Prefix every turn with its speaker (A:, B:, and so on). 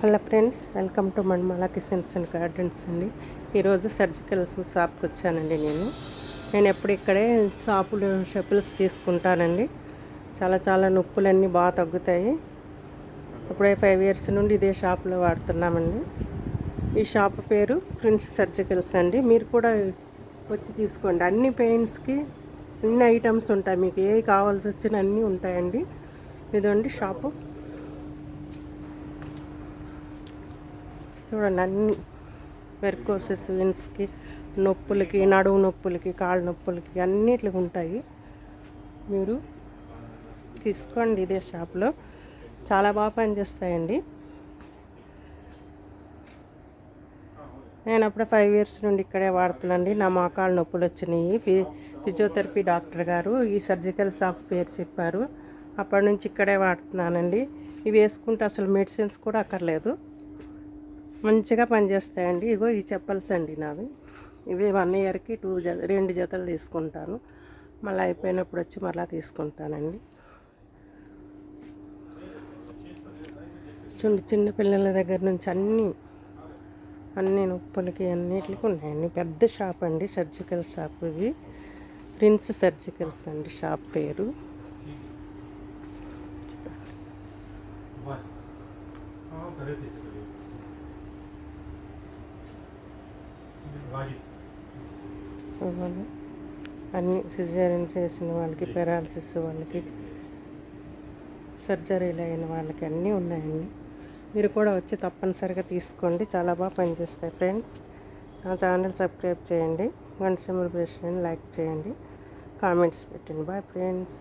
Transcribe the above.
A: Hello friends, welcome to Manimala kitchens and gardens అండి. ఈరోజు surgical షాప్కి వచ్చానండి. నేను ఎప్పుడు ఇక్కడే షెపిల్స్ తీసుకుంటానండి. చాలా నొప్పులన్నీ బాగా తగ్గుతాయి. ఇప్పుడే 5 years నుండి ఇదే షాప్లో వాడుతున్నామండి. ఈ షాప్ పేరు ప్రిన్స్ సర్జికల్స్ అండి. మీరు కూడా వచ్చి తీసుకోండి. అన్ని పెయిన్స్కి అన్ని ఐటమ్స్ ఉంటాయి. మీకు ఏ కావాల్సి వచ్చిన అన్నీ ఉంటాయండి. ఇదండి షాపు. చూడండి, అన్ని వెరికోసిస్ వెయిన్స్కి, నొప్పులకి, నడుము నొప్పులకి, కాళ్ళ నొప్పులకి అన్నిటికి ఉంటాయి. మీరు తీసుకోండి. ఇదే షాప్లో చాలా బాగా పనిచేస్తాయండి. నేను అప్పుడే 5 years నుండి ఇక్కడే వాడుతున్నాండి. నా మోకాళ్ళ నొప్పులు వచ్చినాయి. ఫిజియోథెరపీ డాక్టర్ గారు ఈ సర్జికల్ షాప్ పేరు చెప్పారు. అప్పటి నుంచి ఇక్కడే వాడుతున్నానండి. ఇవి వేసుకుంటే అసలు మెడిసిన్స్ కూడా అక్కర్లేదు. మంచిగా పనిచేస్తాయండి. ఇగో ఈ చెప్పల్స్ అండి నావి. ఇవి 1 yearకి 2 జతలు తీసుకుంటాను. మళ్ళీ అయిపోయినప్పుడు వచ్చి మళ్ళీ తీసుకుంటానండి. చిన్న పిల్లల దగ్గర నుంచి అన్ని నొప్పులకి అన్నిటికి ఉన్నాయండి. పెద్ద షాప్ అండి, సర్జికల్ షాప్. ఇది ప్రిన్స్ సర్జికల్స్ అండి షాప్ పేరు. అన్ని సిజేరియన్ చేసిన వాళ్ళకి, పెరాలసిస్ వాళ్ళకి, సర్జరీలు అయిన వాళ్ళకి అన్నీ ఉన్నాయండి. మీరు కూడా వచ్చి తప్పనిసరిగా తీసుకోండి. చాలా బాగా పనిచేస్తాయి ఫ్రెండ్స్. నా ఛానల్ సబ్స్క్రైబ్ చేయండి, గంట సింబల్ ప్రెస్ చేయండి, లైక్ చేయండి, కామెంట్స్ పెట్టండి. Bye friends.